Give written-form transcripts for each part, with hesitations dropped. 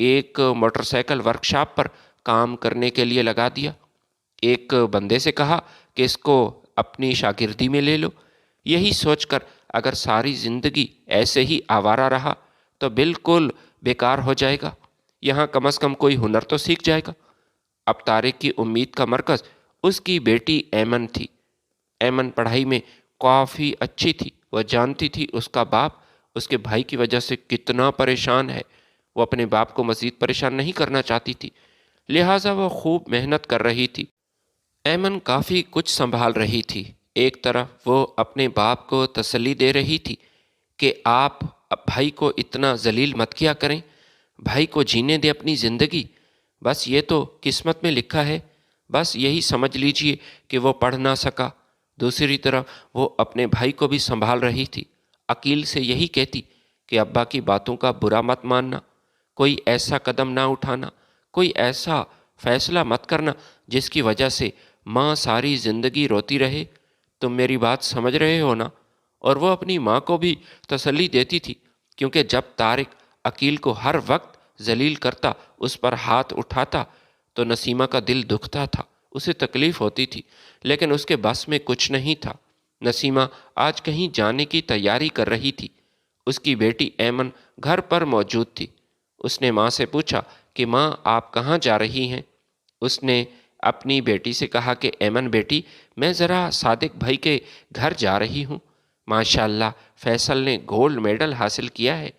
ایک motor cycle workshop پر کام کرنے کے لیے لگا دیا۔ ایک بندے سے کہا کہ اس کو اپنی شاگردی میں لے لو۔ یہی سوچ کر اگر ساری زندگی ایسے ہی آوارہ رہا تو بالکل بیکار ہو جائے گا، یہاں کم از کم کوئی ہنر تو سیکھ جائے گا۔ اب طارق کی امید کا مرکز اس کی بیٹی ایمن تھی۔ ایمن پڑھائی میں کافی اچھی تھی، وہ جانتی تھی اس کا باپ اس کے بھائی کی وجہ سے کتنا پریشان ہے۔ وہ اپنے باپ کو مزید پریشان نہیں کرنا چاہتی تھی، لہٰذا وہ خوب محنت کر رہی تھی۔ ایمن کافی کچھ سنبھال رہی تھی۔ ایک طرف وہ اپنے باپ کو تسلی دے رہی تھی کہ آپ بھائی کو اتنا ذلیل مت کیا کریں، بھائی کو جینے دے اپنی زندگی، بس یہ تو قسمت میں لکھا ہے، بس یہی سمجھ لیجئے کہ وہ پڑھ نہ سکا۔ دوسری طرف وہ اپنے بھائی کو بھی سنبھال رہی تھی، عقیل سے یہی کہتی کہ ابا کی باتوں کا برا مت ماننا، کوئی ایسا قدم نہ اٹھانا، کوئی ایسا فیصلہ مت کرنا جس کی وجہ سے ماں ساری زندگی روتی رہے۔ تم میری بات سمجھ رہے ہو نا؟ اور وہ اپنی ماں کو بھی تسلی دیتی تھی، کیونکہ جب طارق عقیل کو ہر وقت ذلیل کرتا، اس پر ہاتھ اٹھاتا، تو نسیمہ کا دل دکھتا تھا، اسے تکلیف ہوتی تھی، لیکن اس کے بس میں کچھ نہیں تھا۔ نسیمہ آج کہیں جانے کی تیاری کر رہی تھی۔ اس کی بیٹی ایمن گھر پر موجود تھی۔ اس نے ماں سے پوچھا کہ ماں آپ کہاں جا رہی ہیں؟ اس نے اپنی بیٹی سے کہا کہ ایمن بیٹی، میں ذرا صادق بھائی کے گھر جا رہی ہوں۔ ماشاءاللہ فیصل نے گولڈ میڈل حاصل کیا ہے،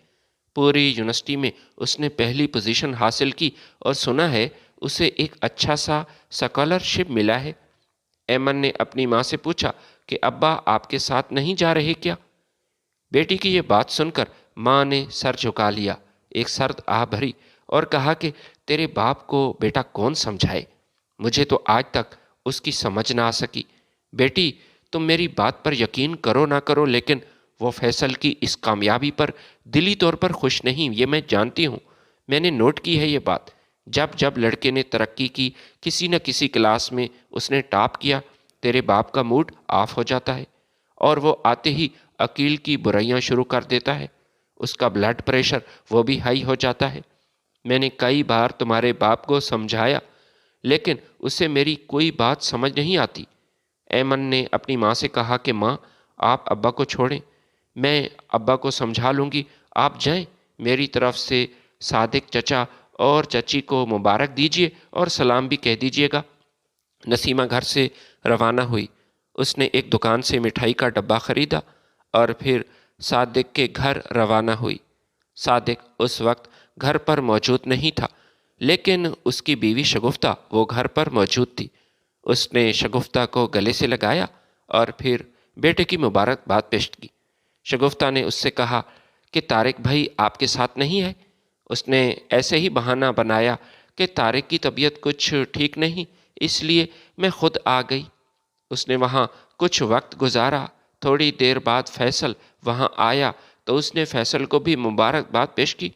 پوری یونیورسٹی میں اس نے پہلی پوزیشن حاصل کی، اور سنا ہے اسے ایک اچھا سا اسکالرشپ ملا ہے۔ ایمن نے اپنی ماں سے پوچھا کہ ابا آپ کے ساتھ نہیں جا رہے کیا؟ بیٹی کی یہ بات سن کر ماں نے سر جھکا لیا، ایک سرد آہ بھری، اور کہا کہ تیرے باپ کو بیٹا کون سمجھائے، مجھے تو آج تک اس کی سمجھ نہ آ سکی۔ بیٹی تم میری بات پر یقین کرو نہ کرو، لیکن وہ فیصل کی اس کامیابی پر دلی طور پر خوش نہیں، یہ میں جانتی ہوں، میں نے نوٹ کی ہے یہ بات۔ جب جب لڑکے نے ترقی کی، کسی نہ کسی کلاس میں اس نے ٹاپ کیا، تیرے باپ کا موڈ آف ہو جاتا ہے، اور وہ آتے ہی عقیل کی برائیاں شروع کر دیتا ہے، اس کا بلڈ پریشر وہ بھی ہائی ہو جاتا ہے۔ میں نے کئی بار تمہارے باپ کو سمجھایا، لیکن اسے میری کوئی بات سمجھ نہیں آتی۔ ایمن نے اپنی ماں سے کہا کہ ماں آپ ابا کو چھوڑیں، میں ابا کو سمجھا لوں گی، آپ جائیں، میری طرف سے صادق چچا اور چچی کو مبارک دیجیے اور سلام بھی کہہ دیجیے گا۔ نسیمہ گھر سے روانہ ہوئی۔ اس نے ایک دکان سے مٹھائی کا ڈبہ خریدا اور پھر صادق کے گھر روانہ ہوئی۔ صادق اس وقت گھر پر موجود نہیں تھا، لیکن اس کی بیوی شگفتہ وہ گھر پر موجود تھی۔ اس نے شگفتہ کو گلے سے لگایا اور پھر بیٹے کی مبارکباد پیش کی۔ شگفتہ نے اس سے کہا کہ طارق بھائی آپ کے ساتھ نہیں ہے؟ اس نے ایسے ہی بہانہ بنایا کہ طارق کی طبیعت کچھ ٹھیک نہیں، اس لیے میں خود آ گئی۔ اس نے وہاں کچھ وقت گزارا۔ تھوڑی دیر بعد فیصل وہاں آیا تو اس نے فیصل کو بھی مبارکباد پیش کی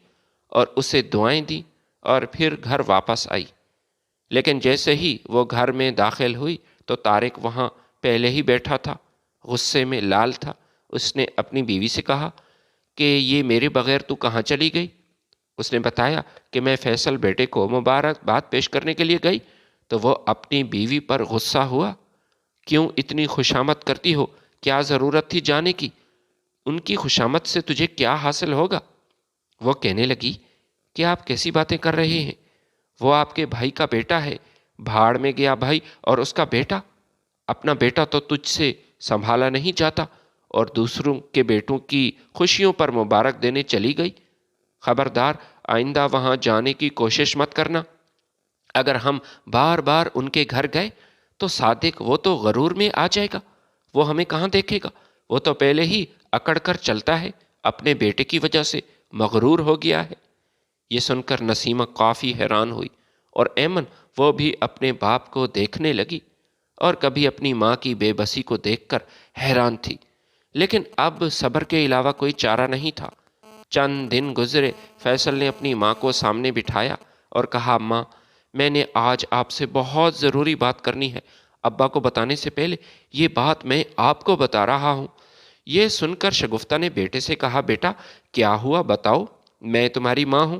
اور اسے دعائیں دیں، اور پھر گھر واپس آئی۔ لیکن جیسے ہی وہ گھر میں داخل ہوئی تو طارق وہاں پہلے ہی بیٹھا تھا، غصے میں لال تھا۔ اس نے اپنی بیوی سے کہا کہ یہ میرے بغیر تو کہاں چلی گئی؟ اس نے بتایا کہ میں فیصل بیٹے کو مبارکباد پیش کرنے کے لیے گئی تو وہ اپنی بیوی پر غصہ ہوا۔ کیوں اتنی خوشامد کرتی ہو؟ کیا ضرورت تھی جانے کی؟ ان کی خوشامد سے تجھے کیا حاصل ہوگا؟ وہ کہنے لگی کہ آپ کیسی باتیں کر رہے ہیں؟ وہ آپ کے بھائی کا بیٹا ہے، بھاڑ میں گیا بھائی اور اس کا بیٹا۔ اپنا بیٹا تو تجھ سے سنبھالا نہیں جاتا اور دوسروں کے بیٹوں کی خوشیوں پر مبارک دینے چلی گئی۔ خبردار آئندہ وہاں جانے کی کوشش مت کرنا۔ اگر ہم بار بار ان کے گھر گئے تو صادق وہ تو غرور میں آ جائے گا، وہ ہمیں کہاں دیکھے گا، وہ تو پہلے ہی اکڑ کر چلتا ہے، اپنے بیٹے کی وجہ سے مغرور ہو گیا ہے۔ یہ سن کر نسیمہ کافی حیران ہوئی، اور ایمن وہ بھی اپنے باپ کو دیکھنے لگی اور کبھی اپنی ماں کی بے بسی کو دیکھ کر حیران تھی، لیکن اب صبر کے علاوہ کوئی چارہ نہیں تھا۔ چند دن گزرے، فیصل نے اپنی ماں کو سامنے بٹھایا اور کہا ماں میں نے آج آپ سے بہت ضروری بات کرنی ہے، ابا کو بتانے سے پہلے یہ بات میں آپ کو بتا رہا ہوں۔ یہ سن کر شگفتہ نے بیٹے سے کہا بیٹا کیا ہوا بتاؤ، میں تمہاری ماں ہوں،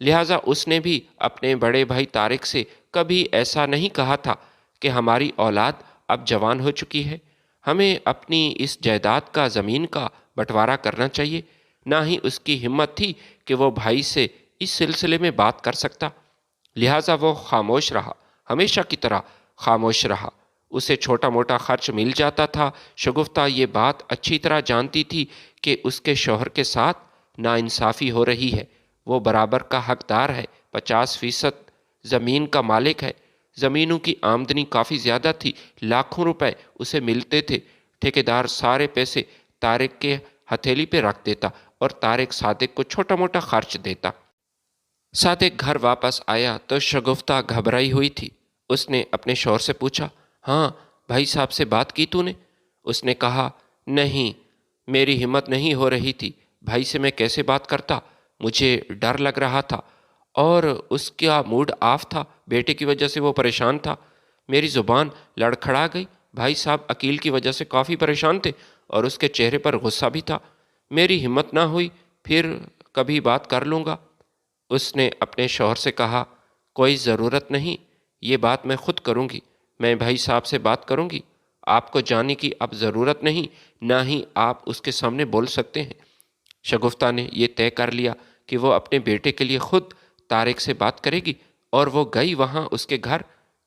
لہٰذا اس نے بھی اپنے بڑے بھائی طارق سے کبھی ایسا نہیں کہا تھا کہ ہماری اولاد اب جوان ہو چکی ہے، ہمیں اپنی اس جائیداد کا، زمین کا بٹوارا کرنا چاہیے۔ نہ ہی اس کی ہمت تھی کہ وہ بھائی سے اس سلسلے میں بات کر سکتا، لہٰذا وہ خاموش رہا، ہمیشہ کی طرح خاموش رہا۔ اسے چھوٹا موٹا خرچ مل جاتا تھا۔ شگفتہ یہ بات اچھی طرح جانتی تھی کہ اس کے شوہر کے ساتھ ناانصافی ہو رہی ہے۔ وہ برابر کا حقدار ہے، 50% زمین کا مالک ہے۔ زمینوں کی آمدنی کافی زیادہ تھی، لاکھوں روپے اسے ملتے تھے۔ ٹھیکیدار سارے پیسے طارق کے ہتھیلی پہ رکھ دیتا اور طارق صادق کو چھوٹا موٹا خرچ دیتا۔ صادق گھر واپس آیا تو شگفتہ گھبرائی ہوئی تھی۔ اس نے اپنے شوہر سے پوچھا، ہاں بھائی صاحب سے بات کی تو نے؟ اس نے کہا، نہیں، میری ہمت نہیں ہو رہی تھی، بھائی سے میں کیسے بات کرتا، مجھے ڈر لگ رہا تھا، اور اس کا موڈ آف تھا، بیٹے کی وجہ سے وہ پریشان تھا، میری زبان لڑکھڑا گئی۔ بھائی صاحب عقیل کی وجہ سے کافی پریشان تھے اور اس کے چہرے پر غصہ بھی تھا۔ میری ہمت نہ ہوئی، پھر کبھی بات کر لوں گا۔ اس نے اپنے شوہر سے کہا، کوئی ضرورت نہیں، یہ بات میں خود کروں گی، میں بھائی صاحب سے بات کروں گی، آپ کو جانے کی اب ضرورت نہیں، نہ ہی آپ اس کے سامنے بول سکتے ہیں۔ شگفتہ نے یہ طے کر لیا کہ وہ اپنے بیٹے کے لیے خود طارق سے بات کرے گی، اور وہ گئی وہاں اس کے گھر۔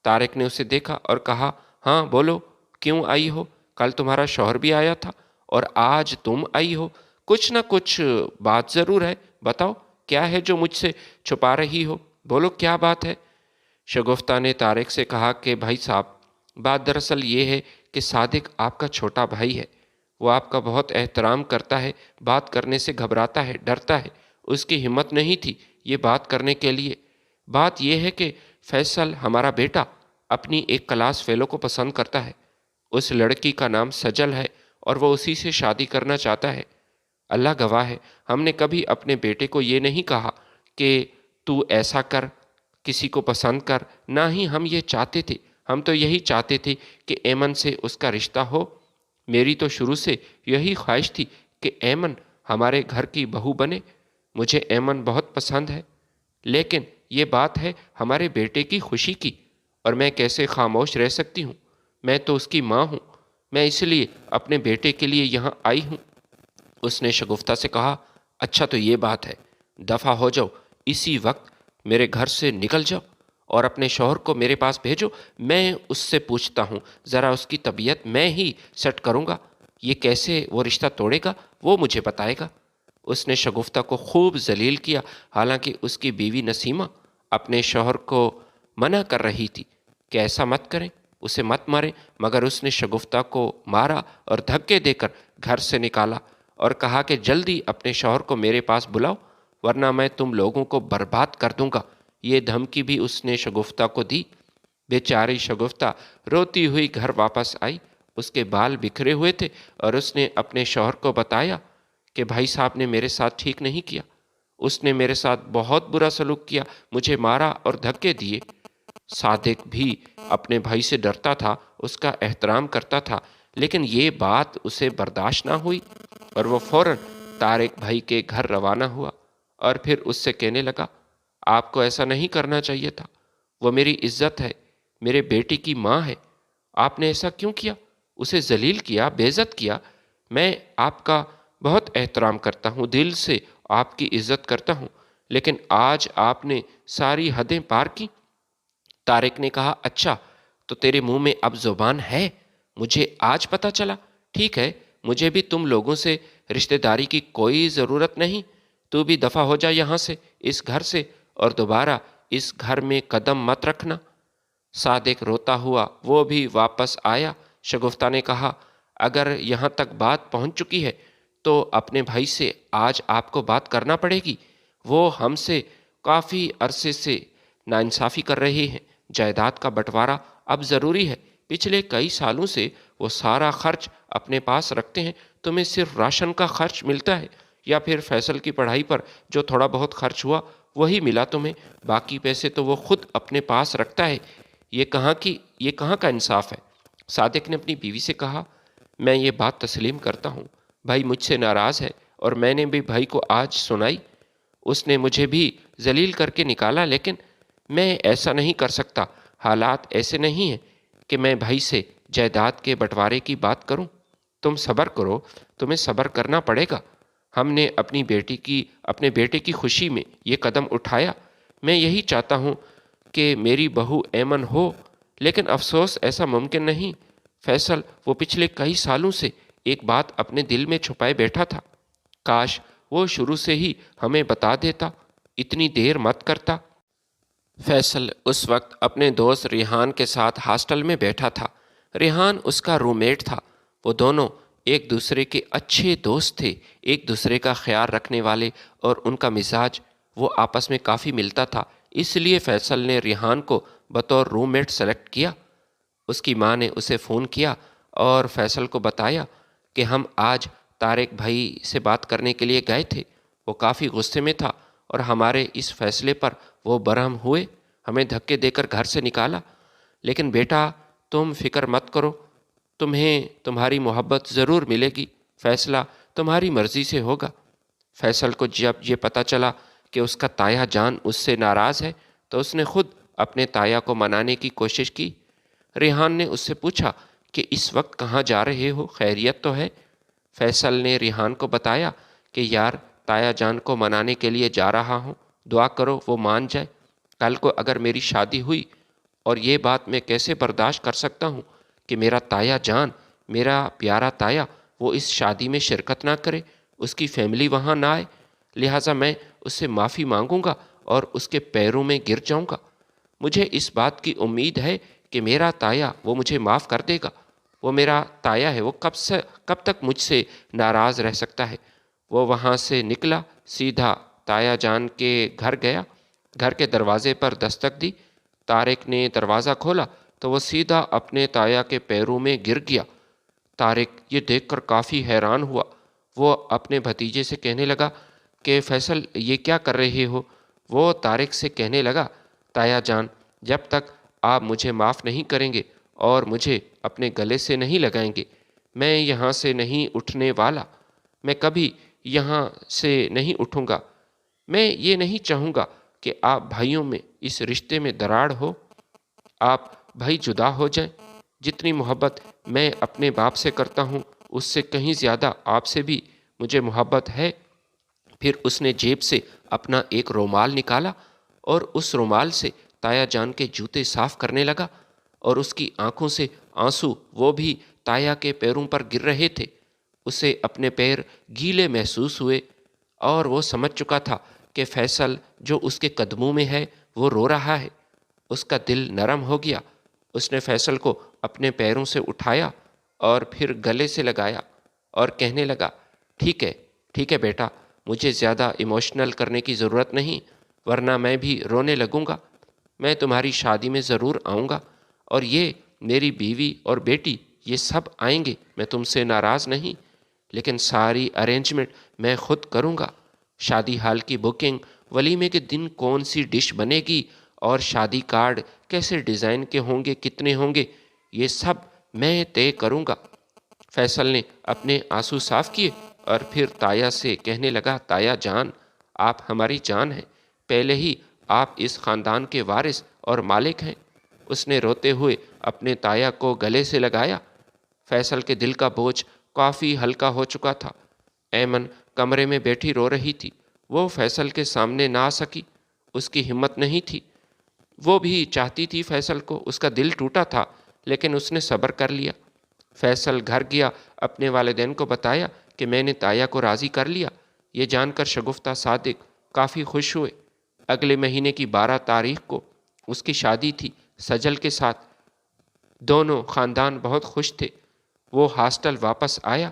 طارق نے اسے دیکھا اور کہا، ہاں بولو، کیوں آئی ہو؟ کل تمہارا شوہر بھی آیا تھا اور آج تم آئی ہو، کچھ نہ کچھ بات ضرور ہے، بتاؤ کیا ہے جو مجھ سے چھپا رہی ہو، بولو کیا بات ہے؟ شگفتہ نے طارق سے کہا کہ بھائی صاحب، بات دراصل یہ ہے کہ صادق آپ کا چھوٹا بھائی ہے، وہ آپ کا بہت احترام کرتا ہے، بات کرنے سے گھبراتا ہے، ڈرتا ہے، اس کی ہمت نہیں تھی یہ بات کرنے کے لیے۔ بات یہ ہے کہ فیصل ہمارا بیٹا اپنی ایک کلاس فیلو کو پسند کرتا ہے، اس لڑکی کا نام سجل ہے اور وہ اسی سے شادی کرنا چاہتا ہے۔ اللہ گواہ ہے، ہم نے کبھی اپنے بیٹے کو یہ نہیں کہا کہ تو ایسا کر، کسی کو پسند کر، نہ ہی ہم یہ چاہتے تھے، ہم تو یہی چاہتے تھے کہ ایمن سے اس کا رشتہ ہو۔ میری تو شروع سے یہی خواہش تھی کہ ایمن ہمارے گھر کی بہو بنے، مجھے ایمن بہت پسند ہے، لیکن یہ بات ہے ہمارے بیٹے کی خوشی کی، اور میں کیسے خاموش رہ سکتی ہوں؟ میں تو اس کی ماں ہوں، میں اس لیے اپنے بیٹے کے لیے یہاں آئی ہوں۔ اس نے شگفتہ سے کہا، اچھا تو یہ بات ہے، دفع ہو جاؤ، اسی وقت میرے گھر سے نکل جاؤ اور اپنے شوہر کو میرے پاس بھیجو، میں اس سے پوچھتا ہوں، ذرا اس کی طبیعت میں ہی سیٹ کروں گا، یہ کیسے وہ رشتہ توڑے گا وہ مجھے بتائے گا۔ اس نے شگفتہ کو خوب ذلیل کیا، حالانکہ اس کی بیوی نسیمہ اپنے شوہر کو منع کر رہی تھی کہ ایسا مت کریں، اسے مت ماریں، مگر اس نے شگفتہ کو مارا اور دھکے دے کر گھر سے نکالا اور کہا کہ جلدی اپنے شوہر کو میرے پاس بلاؤ، ورنہ میں تم لوگوں کو برباد کر دوں گا۔ یہ دھمکی بھی اس نے شگفتہ کو دی۔ بیچاری شگفتہ روتی ہوئی گھر واپس آئی، اس کے بال بکھرے ہوئے تھے اور اس نے اپنے شوہر کو بتایا کہ بھائی صاحب نے میرے ساتھ ٹھیک نہیں کیا، اس نے میرے ساتھ بہت برا سلوک کیا، مجھے مارا اور دھکے دیے۔ صادق بھی اپنے بھائی سے ڈرتا تھا، اس کا احترام کرتا تھا، لیکن یہ بات اسے برداشت نہ ہوئی اور وہ فوراً طارق بھائی کے گھر روانہ ہوا اور پھر اس سے کہنے لگا، آپ کو ایسا نہیں کرنا چاہیے تھا، وہ میری عزت ہے، میرے بیٹی کی ماں ہے، آپ نے ایسا کیوں کیا؟ اسے ذلیل کیا، بے عزت کیا۔ میں آپ کا بہت احترام کرتا ہوں، دل سے آپ کی عزت کرتا ہوں، لیکن آج آپ نے ساری حدیں پار کی۔ طارق نے کہا، اچھا تو تیرے منہ میں اب زبان ہے، مجھے آج پتہ چلا، ٹھیک ہے، مجھے بھی تم لوگوں سے رشتہ داری کی کوئی ضرورت نہیں، تو بھی دفع ہو جا یہاں سے، اس گھر سے، اور دوبارہ اس گھر میں قدم مت رکھنا۔ صادق روتا ہوا وہ بھی واپس آیا۔ شگفتہ نے کہا، اگر یہاں تک بات پہنچ چکی ہے تو اپنے بھائی سے آج آپ کو بات کرنا پڑے گی، وہ ہم سے کافی عرصے سے ناانصافی کر رہے ہیں، جائیداد کا بٹوارا اب ضروری ہے، پچھلے کئی سالوں سے وہ سارا خرچ اپنے پاس رکھتے ہیں، تمہیں صرف راشن کا خرچ ملتا ہے، یا پھر فیصل کی پڑھائی پر جو تھوڑا بہت خرچ ہوا وہی ملا تمہیں، باقی پیسے تو وہ خود اپنے پاس رکھتا ہے، یہ کہاں کا انصاف ہے؟ صادق نے اپنی بیوی سے کہا، میں یہ بات تسلیم کرتا ہوں، بھائی مجھ سے ناراض ہے اور میں نے بھی بھائی کو آج سنائی، اس نے مجھے بھی ذلیل کر کے نکالا، لیکن میں ایسا نہیں کر سکتا۔ حالات ایسے نہیں ہیں کہ میں بھائی سے جائیداد کے بٹوارے کی بات کروں۔ تم صبر کرو، تمہیں صبر کرنا پڑے گا۔ ہم نے اپنے بیٹے کی خوشی میں یہ قدم اٹھایا۔ میں یہی چاہتا ہوں کہ میری بہو ایمن ہو، لیکن افسوس ایسا ممکن نہیں۔ فیصل، وہ پچھلے کئی سالوں سے ایک بات اپنے دل میں چھپائے بیٹھا تھا۔ کاش وہ شروع سے ہی ہمیں بتا دیتا، اتنی دیر مت کرتا۔ فیصل اس وقت اپنے دوست ریحان کے ساتھ ہاسٹل میں بیٹھا تھا۔ ریحان اس کا روم میٹ تھا۔ وہ دونوں ایک دوسرے کے اچھے دوست تھے، ایک دوسرے کا خیال رکھنے والے، اور ان کا مزاج وہ آپس میں کافی ملتا تھا۔ اس لیے فیصل نے ریحان کو بطور روم میٹ سلیکٹ کیا۔ اس کی ماں نے اسے فون کیا اور فیصل کو بتایا کہ ہم آج طارق بھائی سے بات کرنے کے لیے گئے تھے۔ وہ کافی غصے میں تھا اور ہمارے اس فیصلے پر وہ برہم ہوئے، ہمیں دھکے دے کر گھر سے نکالا۔ لیکن بیٹا، تم فکر مت کرو، تمہیں تمہاری محبت ضرور ملے گی، فیصلہ تمہاری مرضی سے ہوگا۔ فیصل کو جب یہ پتہ چلا کہ اس کا تایا جان اس سے ناراض ہے تو اس نے خود اپنے تایا کو منانے کی کوشش کی۔ ریحان نے اس سے پوچھا کہ اس وقت کہاں جا رہے ہو، خیریت تو ہے؟ فیصل نے ریحان کو بتایا کہ یار، تایا جان کو منانے کے لیے جا رہا ہوں، دعا کرو وہ مان جائے۔ کل کو اگر میری شادی ہوئی، اور یہ بات میں کیسے برداشت کر سکتا ہوں کہ میرا تایا جان، میرا پیارا تایا، وہ اس شادی میں شرکت نہ کرے، اس کی فیملی وہاں نہ آئے۔ لہٰذا میں اس سے معافی مانگوں گا اور اس کے پیروں میں گر جاؤں گا۔ مجھے اس بات کی امید ہے کہ میرا تایا وہ مجھے معاف کر دے گا۔ وہ میرا تایا ہے، وہ کب تک مجھ سے ناراض رہ سکتا ہے؟ وہ وہاں سے نکلا، سیدھا تایا جان کے گھر گیا۔ گھر کے دروازے پر دستک دی۔ طارق نے دروازہ کھولا تو وہ سیدھا اپنے تایا کے پیروں میں گر گیا۔ طارق یہ دیکھ کر کافی حیران ہوا۔ وہ اپنے بھتیجے سے کہنے لگا کہ فیصل، یہ کیا کر رہے ہو؟ وہ طارق سے کہنے لگا، تایا جان، جب تک آپ مجھے معاف نہیں کریں گے اور مجھے اپنے گلے سے نہیں لگائیں گے، میں یہاں سے نہیں اٹھنے والا۔ میں کبھی یہاں سے نہیں اٹھوں گا۔ میں یہ نہیں چاہوں گا کہ آپ بھائیوں میں اس رشتے میں دراڑ ہو، آپ بھائی جدا ہو جائیں۔ جتنی محبت میں اپنے باپ سے کرتا ہوں، اس سے کہیں زیادہ آپ سے بھی مجھے محبت ہے۔ پھر اس نے جیب سے اپنا ایک رومال نکالا اور اس رومال سے تایا جان کے جوتے صاف کرنے لگا، اور اس کی آنکھوں سے آنسو وہ بھی تایا کے پیروں پر گر رہے تھے۔ اسے اپنے پیر گیلے محسوس ہوئے اور وہ سمجھ چکا تھا کہ فیصل جو اس کے قدموں میں ہے وہ رو رہا ہے۔ اس کا دل نرم ہو گیا۔ اس نے فیصل کو اپنے پیروں سے اٹھایا اور پھر گلے سے لگایا اور کہنے لگا، ٹھیک ہے، ٹھیک ہے بیٹا، مجھے زیادہ ایموشنل کرنے کی ضرورت نہیں، ورنہ میں بھی رونے لگوں گا۔ میں تمہاری شادی میں ضرور آؤں گا، اور یہ میری بیوی اور بیٹی، یہ سب آئیں گے، میں تم سے ناراض نہیں، لیکن ساری ارینجمنٹ میں خود کروں گا۔ شادی ہال کی بکنگ، ولیمے کے دن کون سی ڈش بنے گی، اور شادی کارڈ کیسے ڈیزائن کے ہوں گے، کتنے ہوں گے، یہ سب میں طے کروں گا۔ فیصل نے اپنے آنسو صاف کیے اور پھر تایا سے کہنے لگا، تایا جان، آپ ہماری جان ہیں، پہلے ہی آپ اس خاندان کے وارث اور مالک ہیں۔ اس نے روتے ہوئے اپنے تایا کو گلے سے لگایا۔ فیصل کے دل کا بوجھ کافی ہلکا ہو چکا تھا۔ ایمن کمرے میں بیٹھی رو رہی تھی۔ وہ فیصل کے سامنے نہ آ سکی، اس کی ہمت نہیں تھی۔ وہ بھی چاہتی تھی فیصل کو، اس کا دل ٹوٹا تھا، لیکن اس نے صبر کر لیا۔ فیصل گھر گیا، اپنے والدین کو بتایا کہ میں نے تایا کو راضی کر لیا۔ یہ جان کر شگفتہ صادق کافی خوش ہوئے۔ اگلے مہینے کی 12 تاریخ کو اس کی شادی تھی، سجل کے ساتھ۔ دونوں خاندان بہت خوش تھے۔ وہ ہاسٹل واپس آیا۔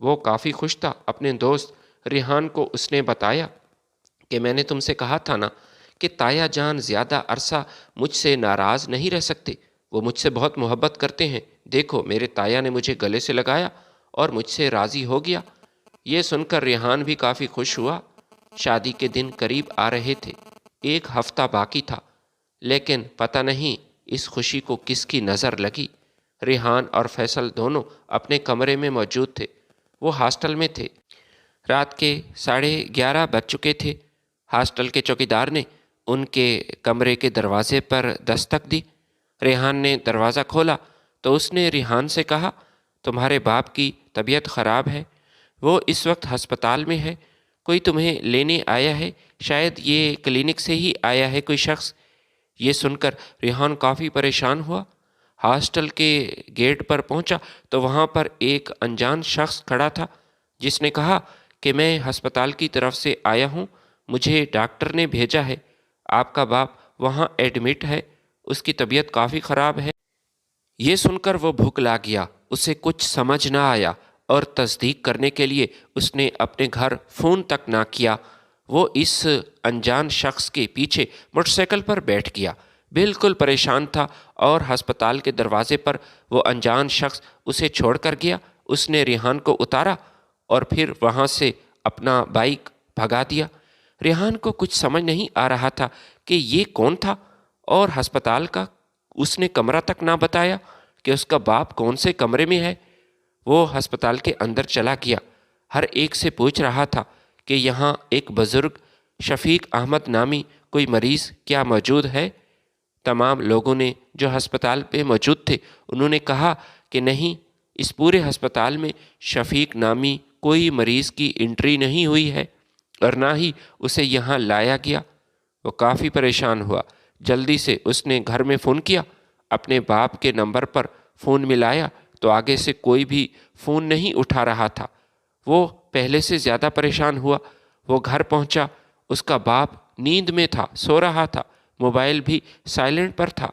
وہ کافی خوش تھا۔ اپنے دوست ریحان کو اس نے بتایا کہ میں نے تم سے کہا تھا نا کہ تایا جان زیادہ عرصہ مجھ سے ناراض نہیں رہ سکتے، وہ مجھ سے بہت محبت کرتے ہیں۔ دیکھو، میرے تایا نے مجھے گلے سے لگایا اور مجھ سے راضی ہو گیا۔ یہ سن کر ریحان بھی کافی خوش ہوا۔ شادی کے دن قریب آ رہے تھے، 1 ہفتہ باقی تھا، لیکن پتہ نہیں اس خوشی کو کس کی نظر لگی۔ ریحان اور فیصل دونوں اپنے کمرے میں موجود تھے۔ وہ ہاسٹل میں تھے۔ رات کے 11:30 بج چکے تھے۔ ہاسٹل کے چوکیدار نے ان کے کمرے کے دروازے پر دستک دی۔ ریحان نے دروازہ کھولا تو اس نے ریحان سے کہا، تمہارے باپ کی طبیعت خراب ہے، وہ اس وقت ہسپتال میں ہے، کوئی تمہیں لینے آیا ہے، شاید یہ کلینک سے ہی آیا ہے کوئی شخص۔ یہ سن کر ریحان کافی پریشان ہوا۔ ہاسٹل کے گیٹ پر پہنچا تو وہاں پر ایک انجان شخص کھڑا تھا، جس نے کہا کہ میں ہسپتال کی طرف سے آیا ہوں، مجھے ڈاکٹر نے بھیجا ہے، آپ کا باپ وہاں ایڈمٹ ہے، اس کی طبیعت کافی خراب ہے۔ یہ سن کر وہ بھوکلا گیا، اسے کچھ سمجھ نہ آیا اور تصدیق کرنے کے لیے اس نے اپنے گھر فون تک نہ کیا۔ وہ اس انجان شخص کے پیچھے موٹر سائیکل پر بیٹھ گیا، بالکل پریشان تھا، اور ہسپتال کے دروازے پر وہ انجان شخص اسے چھوڑ کر گیا۔ اس نے ریحان کو اتارا اور پھر وہاں سے اپنا بائک بھگا دیا۔ ریحان کو کچھ سمجھ نہیں آ رہا تھا کہ یہ کون تھا، اور ہسپتال کا اس نے کمرہ تک نہ بتایا کہ اس کا باپ کون سے کمرے میں ہے۔ وہ ہسپتال کے اندر چلا گیا، ہر ایک سے پوچھ رہا تھا کہ یہاں ایک بزرگ شفیق احمد نامی کوئی مریض کیا موجود ہے۔ تمام لوگوں نے جو ہسپتال پہ موجود تھے انہوں نے کہا کہ نہیں، اس پورے ہسپتال میں شفیق نامی کوئی مریض کی انٹری نہیں ہوئی ہے، اور نہ ہی اسے یہاں لایا گیا۔ وہ کافی پریشان ہوا، جلدی سے اس نے گھر میں فون کیا، اپنے باپ کے نمبر پر فون ملایا تو آگے سے کوئی بھی فون نہیں اٹھا رہا تھا۔ وہ پہلے سے زیادہ پریشان ہوا۔ وہ گھر پہنچا، اس کا باپ نیند میں تھا، سو رہا تھا، موبائل بھی سائلنٹ پر تھا۔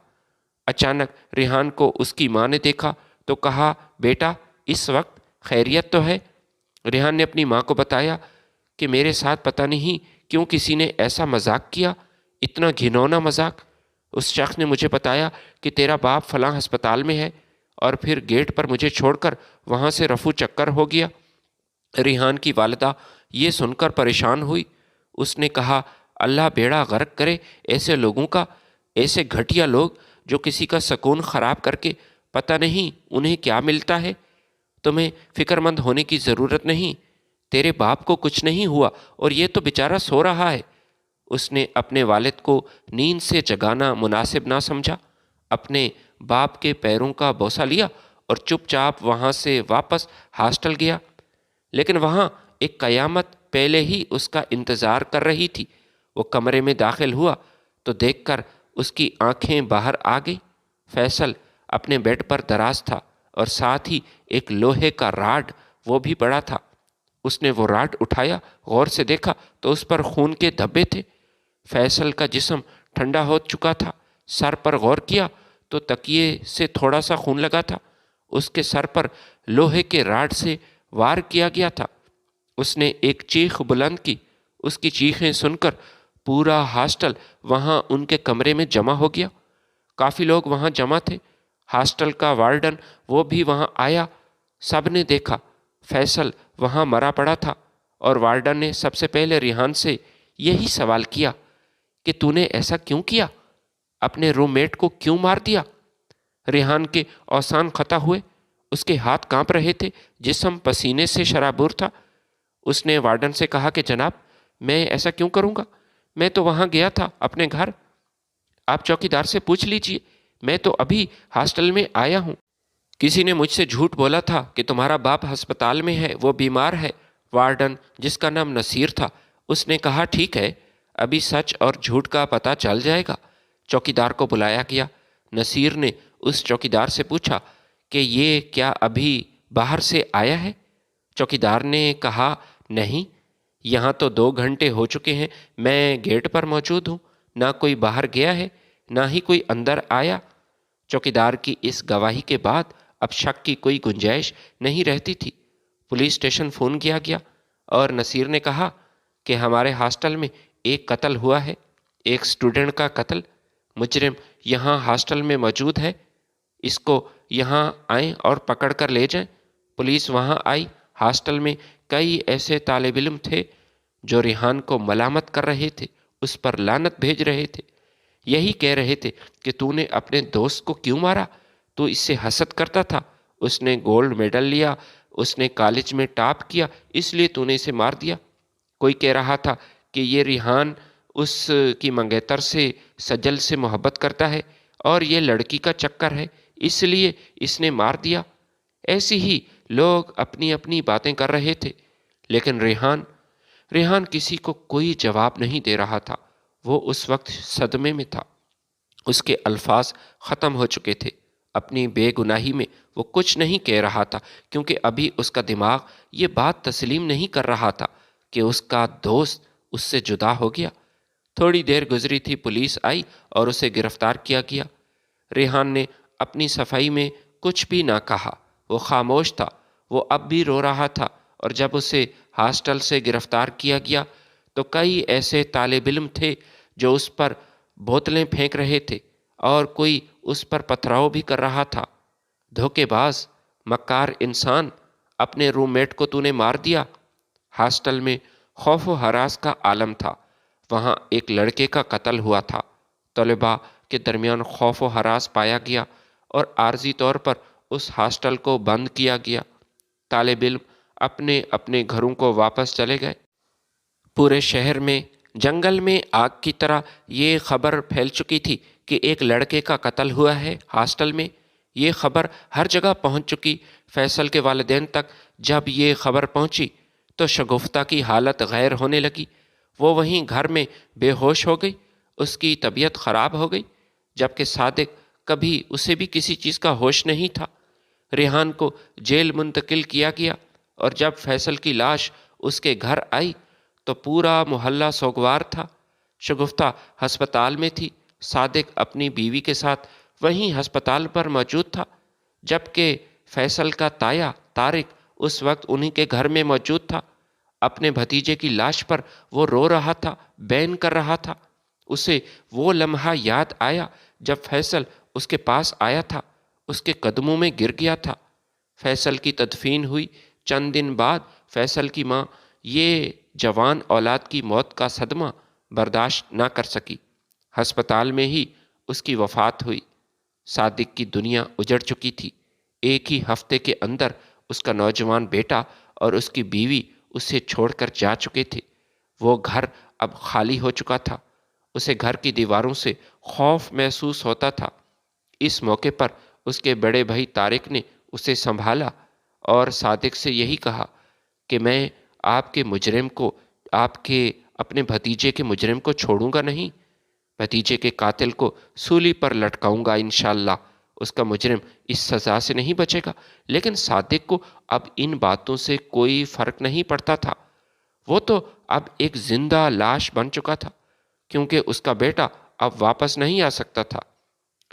اچانک ریحان کو اس کی ماں نے دیکھا تو کہا، بیٹا اس وقت خیریت تو ہے؟ ریحان نے اپنی ماں کو بتایا کہ میرے ساتھ پتہ نہیں کیوں کسی نے ایسا مذاق کیا، اتنا گھنونا مذاق۔ اس شخص نے مجھے بتایا کہ تیرا باپ فلاں ہسپتال میں ہے، اور پھر گیٹ پر مجھے چھوڑ کر وہاں سے رفو چکر ہو گیا۔ ریحان کی والدہ یہ سن کر پریشان ہوئی۔ اس نے کہا، اللہ بیڑا غرق کرے ایسے لوگوں کا، ایسے گھٹیا لوگ جو کسی کا سکون خراب کر کے پتہ نہیں انہیں کیا ملتا ہے۔ تمہیں فکر مند ہونے کی ضرورت نہیں، تیرے باپ کو کچھ نہیں ہوا، اور یہ تو بیچارہ سو رہا ہے۔ اس نے اپنے والد کو نیند سے جگانا مناسب نہ سمجھا، اپنے باپ کے پیروں کا بوسہ لیا اور چپ چاپ وہاں سے واپس ہاسٹل گیا۔ لیکن وہاں ایک قیامت پہلے ہی اس کا انتظار کر رہی تھی۔ وہ کمرے میں داخل ہوا تو دیکھ کر اس کی آنکھیں باہر آ گئی۔ فیصل اپنے بیڈ پر دراز تھا، اور ساتھ ہی ایک لوہے کا راڈ وہ بھی پڑا تھا۔ اس نے وہ راڈ اٹھایا، غور سے دیکھا تو اس پر خون کے دھبے تھے۔ فیصل کا جسم ٹھنڈا ہو چکا تھا۔ سر پر غور کیا تو تکیے سے تھوڑا سا خون لگا تھا، اس کے سر پر لوہے کے راڈ سے وار کیا گیا تھا۔ اس نے ایک چیخ بلند کی۔ اس کی چیخیں سن کر پورا ہاسٹل وہاں ان کے کمرے میں جمع ہو گیا۔ کافی لوگ وہاں جمع تھے، ہاسٹل کا وارڈن وہ بھی وہاں آیا۔ سب نے دیکھا فیصل وہاں مرا پڑا تھا، اور وارڈن نے سب سے پہلے ریحان سے یہی سوال کیا کہ تو نے ایسا کیوں کیا، اپنے روم میٹ کو کیوں مار دیا؟ ریحان کے اوسان قطع ہوئے، اس کے ہاتھ کانپ رہے تھے، جسم پسینے سے شرابور تھا۔ اس نے وارڈن سے کہا کہ جناب، میں ایسا کیوں کروں گا؟ میں تو وہاں گیا تھا اپنے گھر، آپ چوکیدار سے پوچھ لیجئے، میں تو ابھی ہاسٹل میں آیا ہوں۔ کسی نے مجھ سے جھوٹ بولا تھا کہ تمہارا باپ ہسپتال میں ہے، وہ بیمار ہے۔ وارڈن، جس کا نام نصیر تھا، اس نے کہا، ٹھیک ہے، ابھی سچ اور جھوٹ کا پتہ چل جائے گا۔ چوکیدار کو بلایا گیا۔ نصیر نے اس چوکیدار سے پوچھا کہ یہ کیا ابھی باہر سے آیا ہے؟ چوکیدار نے کہا، نہیں، یہاں تو 2 گھنٹے ہو چکے ہیں، میں گیٹ پر موجود ہوں، نہ کوئی باہر گیا ہے نہ ہی کوئی اندر آیا۔ چوکیدار کی اس گواہی کے بعد اب شک کی کوئی گنجائش نہیں رہتی تھی۔ پولیس اسٹیشن فون کیا گیا، اور نصیر نے کہا کہ ہمارے ہاسٹل میں ایک قتل ہوا ہے، ایک اسٹوڈنٹ کا قتل۔ مجرم یہاں ہاسٹل میں موجود ہے، اس کو یہاں آئیں اور پکڑ کر لے جائیں۔ پولیس وہاں آئی۔ ہاسٹل میں کئی ایسے طالب علم تھے جو ریحان کو ملامت کر رہے تھے، اس پر لعنت بھیج رہے تھے، یہی کہہ رہے تھے کہ تو نے اپنے دوست کو کیوں مارا، تو اس سے حسد کرتا تھا، اس نے گولڈ میڈل لیا، اس نے کالج میں ٹاپ کیا، اس لیے تو نے اسے مار دیا۔ کوئی کہہ رہا تھا کہ یہ ریحان اس کی منگیتر سے سجل سے محبت کرتا ہے اور یہ لڑکی کا چکر ہے، اس لیے اس نے مار دیا۔ ایسی ہی لوگ اپنی اپنی باتیں کر رہے تھے، لیکن ریحان کسی کو کوئی جواب نہیں دے رہا تھا۔ وہ اس وقت صدمے میں تھا، اس کے الفاظ ختم ہو چکے تھے۔ اپنی بے گناہی میں وہ کچھ نہیں کہہ رہا تھا، کیونکہ ابھی اس کا دماغ یہ بات تسلیم نہیں کر رہا تھا کہ اس کا دوست اس سے جدا ہو گیا۔ تھوڑی دیر گزری تھی، پولیس آئی اور اسے گرفتار کیا گیا۔ ریحان نے اپنی صفائی میں کچھ بھی نہ کہا، وہ خاموش تھا۔ وہ اب بھی رو رہا تھا، اور جب اسے ہاسٹل سے گرفتار کیا گیا تو کئی ایسے طالب علم تھے جو اس پر بوتلیں پھینک رہے تھے اور کوئی اس پر پتھراؤ بھی کر رہا تھا۔ دھوکے باز، مکار انسان، اپنے روم میٹ کو تو نے مار دیا۔ ہاسٹل میں خوف و ہراس کا عالم تھا۔ وہاں ایک لڑکے کا قتل ہوا تھا۔ طلباء کے درمیان خوف و ہراس پایا گیا اور عارضی طور پر اس ہاسٹل کو بند کیا گیا۔ طالب علم اپنے اپنے گھروں کو واپس چلے گئے۔ پورے شہر میں جنگل میں آگ کی طرح یہ خبر پھیل چکی تھی کہ ایک لڑکے کا قتل ہوا ہے ہاسٹل میں۔ یہ خبر ہر جگہ پہنچ چکی۔ فیصل کے والدین تک جب یہ خبر پہنچی تو شگفتہ کی حالت غیر ہونے لگی۔ وہ وہیں گھر میں بے ہوش ہو گئی، اس کی طبیعت خراب ہو گئی، جبکہ صادق کبھی اسے بھی کسی چیز کا ہوش نہیں تھا۔ ریحان کو جیل منتقل کیا گیا، اور جب فیصل کی لاش اس کے گھر آئی تو پورا محلہ سوگوار تھا۔ شگفتہ ہسپتال میں تھی، صادق اپنی بیوی کے ساتھ وہیں ہسپتال پر موجود تھا، جبکہ فیصل کا تایا طارق اس وقت انہی کے گھر میں موجود تھا۔ اپنے بھتیجے کی لاش پر وہ رو رہا تھا، بین کر رہا تھا۔ اسے وہ لمحہ یاد آیا جب فیصل اس کے پاس آیا تھا، اس کے قدموں میں گر گیا تھا۔ فیصل کی تدفین ہوئی۔ چند دن بعد فیصل کی ماں یہ جوان اولاد کی موت کا صدمہ برداشت نہ کر سکی۔ ہسپتال میں ہی اس کی وفات ہوئی۔ صادق کی دنیا اجڑ چکی تھی۔ ایک ہی ہفتے کے اندر اس کا نوجوان بیٹا اور اس کی بیوی اسے چھوڑ کر جا چکے تھے۔ وہ گھر اب خالی ہو چکا تھا۔ اسے گھر کی دیواروں سے خوف محسوس ہوتا تھا۔ اس موقع پر اس کے بڑے بھائی طارق نے اسے سنبھالا اور صادق سے یہی کہا کہ میں آپ کے مجرم کو، آپ کے اپنے بھتیجے کے مجرم کو چھوڑوں گا نہیں۔ بھتیجے کے قاتل کو سولی پر لٹکاؤں گا انشاءاللہ۔ اس کا مجرم اس سزا سے نہیں بچے گا۔ لیکن صادق کو اب ان باتوں سے کوئی فرق نہیں پڑتا تھا۔ وہ تو اب ایک زندہ لاش بن چکا تھا، کیونکہ اس کا بیٹا اب واپس نہیں آ سکتا تھا۔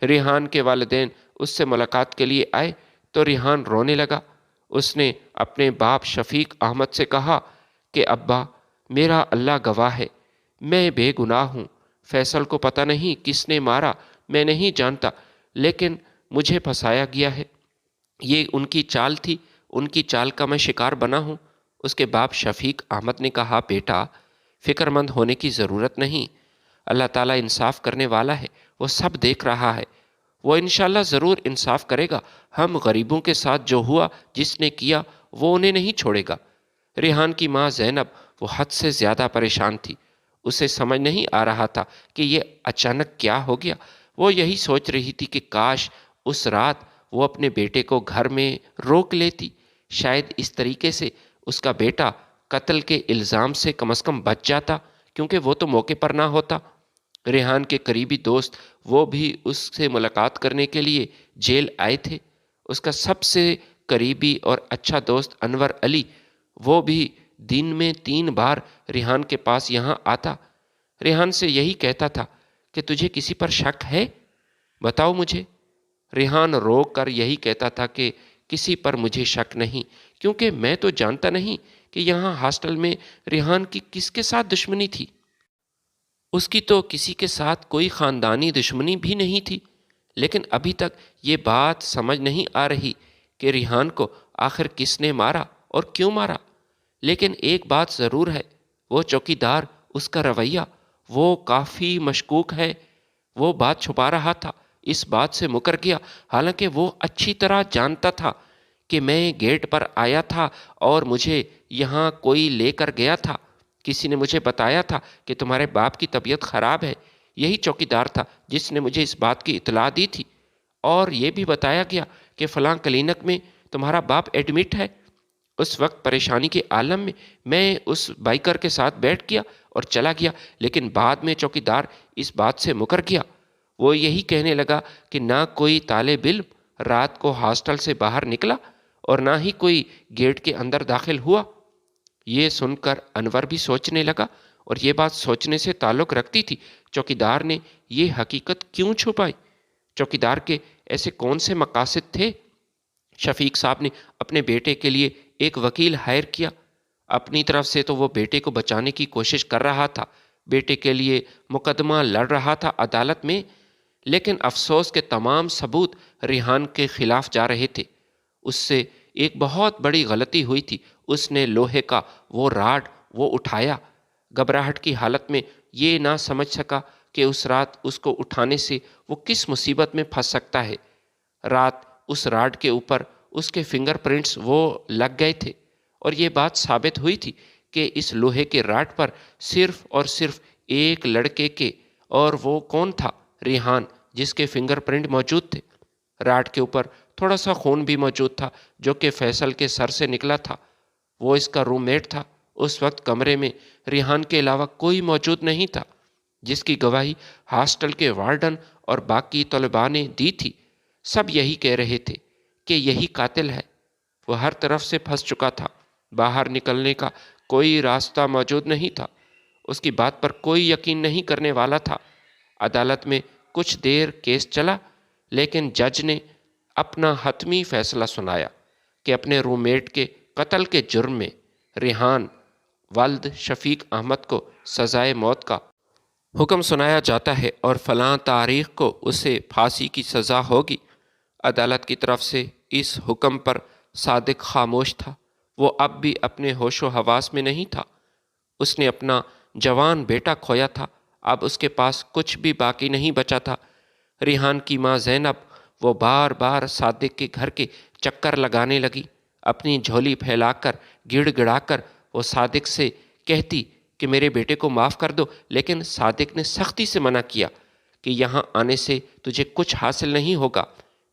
ریحان کے والدین اس سے ملاقات کے لیے آئے تو ریحان رونے لگا۔ اس نے اپنے باپ شفیق احمد سے کہا کہ ابا، میرا اللہ گواہ ہے، میں بے گناہ ہوں۔ فیصل کو پتہ نہیں کس نے مارا، میں نہیں جانتا، لیکن مجھے پھنسایا گیا ہے۔ یہ ان کی چال تھی، ان کی چال کا میں شکار بنا ہوں۔ اس کے باپ شفیق احمد نے کہا، بیٹا فکر مند ہونے کی ضرورت نہیں، اللہ تعالیٰ انصاف کرنے والا ہے، وہ سب دیکھ رہا ہے، وہ انشاءاللہ ضرور انصاف کرے گا۔ ہم غریبوں کے ساتھ جو ہوا، جس نے کیا، وہ انہیں نہیں چھوڑے گا۔ ریحان کی ماں زینب وہ حد سے زیادہ پریشان تھی۔ اسے سمجھ نہیں آ رہا تھا کہ یہ اچانک کیا ہو گیا۔ وہ یہی سوچ رہی تھی کہ کاش اس رات وہ اپنے بیٹے کو گھر میں روک لیتی، شاید اس طریقے سے اس کا بیٹا قتل کے الزام سے کم از کم بچ جاتا، کیونکہ وہ تو موقع پر نہ ہوتا۔ ریحان کے قریبی دوست وہ بھی اس سے ملاقات کرنے کے لیے جیل آئے تھے۔ اس کا سب سے قریبی اور اچھا دوست انور علی، وہ بھی دن میں 3 بار ریحان کے پاس یہاں آتا۔ ریحان سے یہی کہتا تھا کہ تجھے کسی پر شک ہے؟ بتاؤ مجھے۔ ریحان رو کر یہی کہتا تھا کہ کسی پر مجھے شک نہیں، کیونکہ میں تو جانتا نہیں کہ یہاں ہاسٹل میں ریحان کی کس کے ساتھ دشمنی تھی۔ اس کی تو کسی کے ساتھ کوئی خاندانی دشمنی بھی نہیں تھی، لیکن ابھی تک یہ بات سمجھ نہیں آ رہی کہ ریحان کو آخر کس نے مارا اور کیوں مارا۔ لیکن ایک بات ضرور ہے، وہ چوکیدار، اس کا رویہ، وہ کافی مشکوک ہے۔ وہ بات چھپا رہا تھا، اس بات سے مکر گیا، حالانکہ وہ اچھی طرح جانتا تھا کہ میں گیٹ پر آیا تھا اور مجھے یہاں کوئی لے کر گیا تھا۔ کسی نے مجھے بتایا تھا کہ تمہارے باپ کی طبیعت خراب ہے، یہی چوکیدار تھا جس نے مجھے اس بات کی اطلاع دی تھی، اور یہ بھی بتایا گیا کہ فلاں کلینک میں تمہارا باپ ایڈمٹ ہے۔ اس وقت پریشانی کے عالم میں میں اس بائیکر کے ساتھ بیٹھ گیا اور چلا گیا، لیکن بعد میں چوکیدار اس بات سے مکر گیا۔ وہ یہی کہنے لگا کہ نہ کوئی طالب علم رات کو ہاسٹل سے باہر نکلا اور نہ ہی کوئی گیٹ کے اندر داخل ہوا۔ یہ سن کر انور بھی سوچنے لگا، اور یہ بات سوچنے سے تعلق رکھتی تھی چوکیدار نے یہ حقیقت کیوں چھپائی؟ چوکیدار کے ایسے کون سے مقاصد تھے؟ شفیق صاحب نے اپنے بیٹے کے لیے ایک وکیل ہائر کیا۔ اپنی طرف سے تو وہ بیٹے کو بچانے کی کوشش کر رہا تھا، بیٹے کے لیے مقدمہ لڑ رہا تھا عدالت میں، لیکن افسوس کے تمام ثبوت ریحان کے خلاف جا رہے تھے۔ اس سے ایک بہت بڑی غلطی ہوئی تھی، اس نے لوہے کا وہ راڈ وہ اٹھایا۔ گھبراہٹ کی حالت میں یہ نہ سمجھ سکا کہ اس رات اس کو اٹھانے سے وہ کس مصیبت میں پھنس سکتا ہے۔ رات اس راڈ کے اوپر اس کے فنگر پرنٹس وہ لگ گئے تھے، اور یہ بات ثابت ہوئی تھی کہ اس لوہے کے راڈ پر صرف اور صرف ایک لڑکے کے، اور وہ کون تھا؟ ریحان، جس کے فنگر پرنٹ موجود تھے۔ راڈ کے اوپر تھوڑا سا خون بھی موجود تھا جو کہ فیصل کے سر سے نکلا تھا۔ وہ اس کا روم میٹ تھا۔ اس وقت کمرے میں ریحان کے علاوہ کوئی موجود نہیں تھا، جس کی گواہی ہاسٹل کے وارڈن اور باقی طلباء نے دی تھی۔ سب یہی کہہ رہے تھے کہ یہی قاتل ہے۔ وہ ہر طرف سے پھنس چکا تھا، باہر نکلنے کا کوئی راستہ موجود نہیں تھا۔ اس کی بات پر کوئی یقین نہیں کرنے والا تھا۔ عدالت میں کچھ دیر کیس چلا، لیکن جج نے اپنا حتمی فیصلہ سنایا کہ اپنے روم میٹ کے قتل کے جرم میں ریحان والد شفیق احمد کو سزائے موت کا حکم سنایا جاتا ہے، اور فلاں تاریخ کو اسے پھانسی کی سزا ہوگی۔ عدالت کی طرف سے اس حکم پر صادق خاموش تھا۔ وہ اب بھی اپنے ہوش و حواس میں نہیں تھا۔ اس نے اپنا جوان بیٹا کھویا تھا، اب اس کے پاس کچھ بھی باقی نہیں بچا تھا۔ ریحان کی ماں زینب، وہ بار بار صادق کے گھر کے چکر لگانے لگی۔ اپنی جھولی پھیلا کر گڑ گڑا کر وہ صادق سے کہتی کہ میرے بیٹے کو معاف کر دو، لیکن صادق نے سختی سے منع کیا کہ یہاں آنے سے تجھے کچھ حاصل نہیں ہوگا۔